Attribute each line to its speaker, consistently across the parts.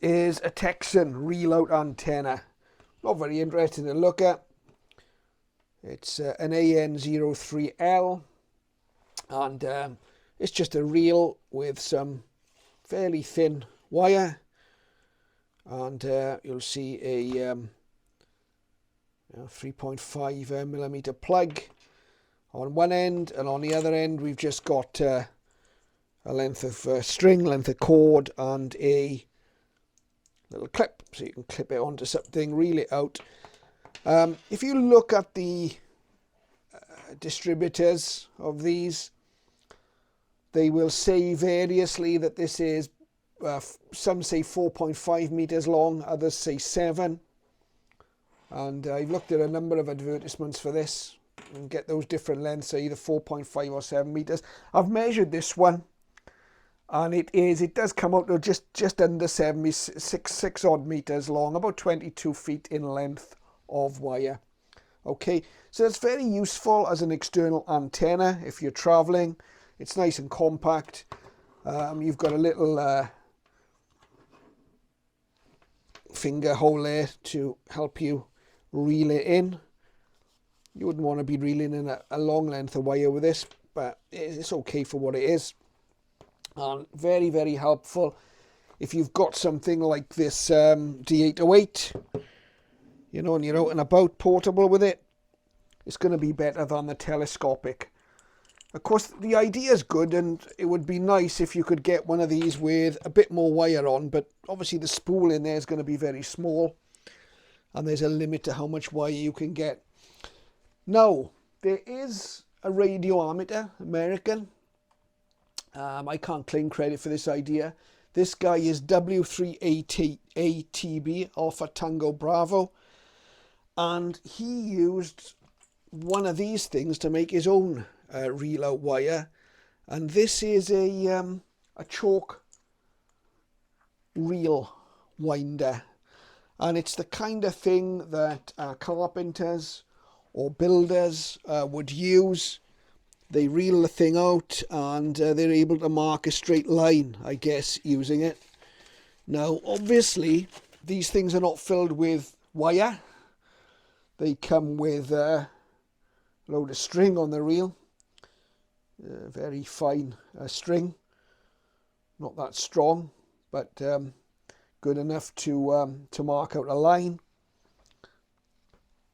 Speaker 1: is a Texan reel-out antenna. Not very interesting to look at. It's an AN03L, and it's just a reel with some fairly thin wire, and you'll see a 3.5 millimeter plug on one end, and on the other end we've just got a length of string, length of cord, and a little clip, so you can clip it onto something, reel it out. If you look at the distributors of these, they will say variously that this is, some say 4.5 meters long, others say 7. And I've looked at a number of advertisements for this and get those different lengths, either 4.5 or 7 meters. I've measured this one, and it does come out to just under 6 odd meters long, about 22 feet in length of wire. Okay, so it's very useful as an external antenna if you're traveling. It's nice and compact. You've got a little finger hole there to help you reel it in. You wouldn't want to be reeling in a long length of wire with this, but it's okay for what it is. And very, very helpful if you've got something like this D808, you know, and you're out and about portable with it. It's going to be better than the telescopic. Of course, the idea is good, and it would be nice if you could get one of these with a bit more wire on, but obviously the spool in there is going to be very small, and there's a limit to how much wire you can get. Now, there is a radio amateur, American. I can't claim credit for this idea. This guy is W3ATB, Alpha Tango Bravo, and he used one of these things to make his own reel out wire, and this is a chalk reel winder, and it's the kind of thing that carpenters or builders would use. They reel the thing out, and they're able to mark a straight line, I guess, using it. Now, obviously, these things are not filled with wire. They come with a load of string on the reel. Very fine string. Not that strong, but good enough to mark out a line.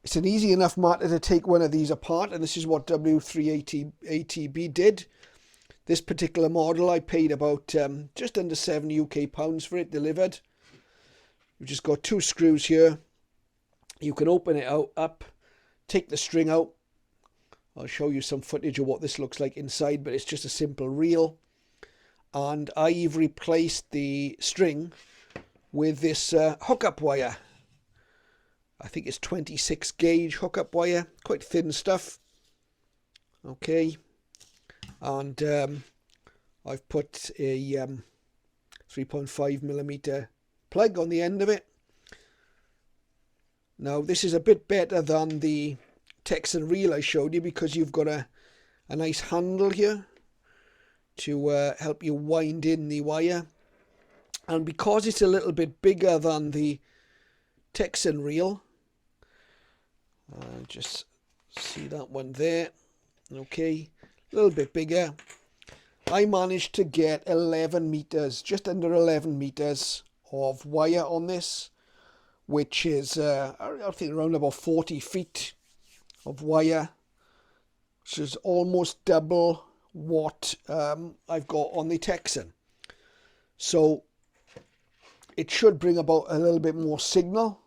Speaker 1: It's an easy enough matter to take one of these apart, and this is what W3ATB did. This particular model, I paid about just under £7 UK for it delivered. You've just got 2 screws here. You can open it up, take the string out. I'll show you some footage of what this looks like inside, but it's just a simple reel. And I've replaced the string with this hookup wire. I think it's 26 gauge hookup wire, quite thin stuff. Okay, and I've put a 3.5 millimeter plug on the end of it. Now this is a bit better than the Texan reel I showed you, because you've got a nice handle here to help you wind in the wire, and because it's a little bit bigger than the Texan reel, just see that one there, okay, a little bit bigger, I managed to get 11 meters, just under 11 meters of wire on this, which is I think around about 40 feet of wire, which is almost double what I've got on the Texan. So it should bring about a little bit more signal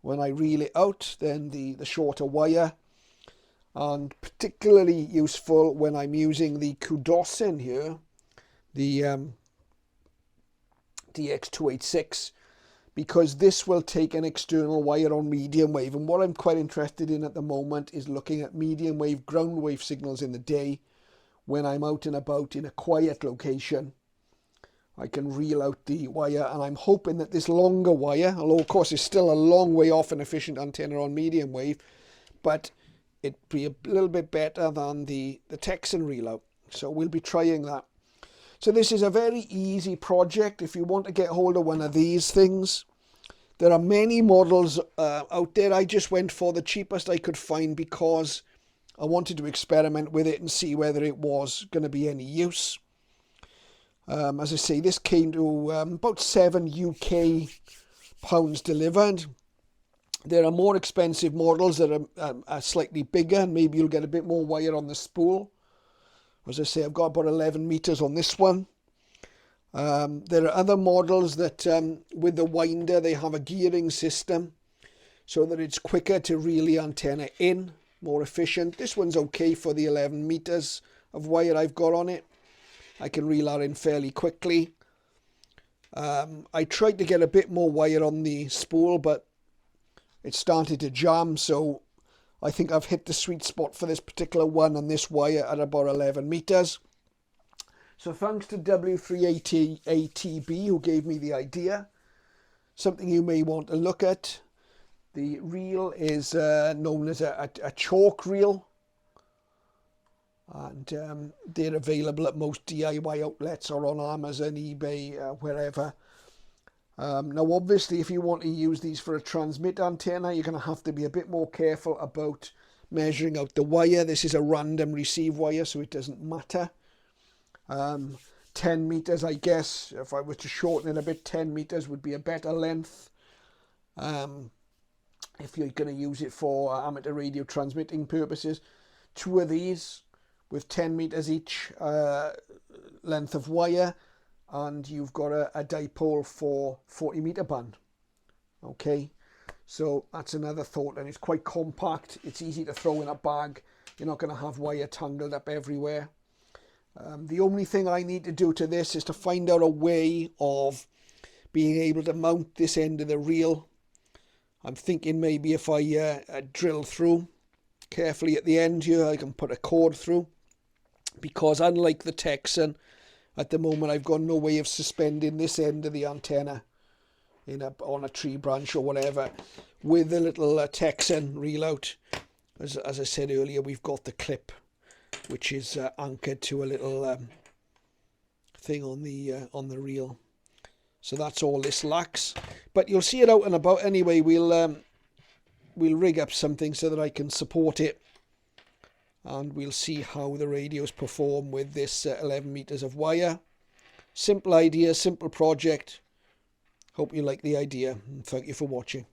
Speaker 1: when I reel it out than the shorter wire, and particularly useful when I'm using the Kudosin here, the DX286, because this will take an external wire on medium wave, and what I'm quite interested in at the moment is looking at medium wave, ground wave signals in the day when I'm out and about in a quiet location. I can reel out the wire, and I'm hoping that this longer wire, although of course it's still a long way off an efficient antenna on medium wave, but it'd be a little bit better than the Texan reel out. So we'll be trying that. So this is a very easy project if you want to get hold of one of these things. There are many models out there. I just went for the cheapest I could find because I wanted to experiment with it and see whether it was going to be any use. As I say, this came to about £7 UK delivered. There are more expensive models that are slightly bigger, and maybe you'll get a bit more wire on the spool. As I say, I've got about 11 meters on this one. There are other models that with the winder they have a gearing system so that it's quicker to reel the antenna in, more efficient. This one's okay for the 11 meters of wire I've got on it. I can reel that in fairly quickly. I tried to get a bit more wire on the spool, but it started to jam, so I think I've hit the sweet spot for this particular one on this wire at about 11 meters. So thanks to W3ATB who gave me the idea. Something you may want to look at. The reel is known as a chalk reel. And they're available at most DIY outlets or on Amazon, eBay, wherever. Now obviously if you want to use these for a transmit antenna, you're going to have to be a bit more careful about measuring out the wire. This is a random receive wire, so it doesn't matter. 10 meters, I guess, if I were to shorten it a bit, 10 meters would be a better length. If you're going to use it for amateur radio transmitting purposes. Two of these with 10 meters each length of wire, and you've got a dipole for 40 meter band. Okay, so that's another thought, and it's quite compact. It's easy to throw in a bag. You're not going to have wire tangled up everywhere. The only thing I need to do to this is to find out a way of being able to mount this end of the reel. I'm thinking maybe if I drill through carefully at the end here, I can put a cord through, because unlike the Texan, at the moment I've got no way of suspending this end of the antenna on a tree branch or whatever. With the little Texan reel out, as I said earlier, we've got the clip, which is anchored to a little thing on the reel. So that's all this lacks, but you'll see it out and about anyway. We'll rig up something so that I can support it, and we'll see how the radios perform with this 11 meters of wire. Simple idea, simple project. Hope you like the idea, and thank you for watching.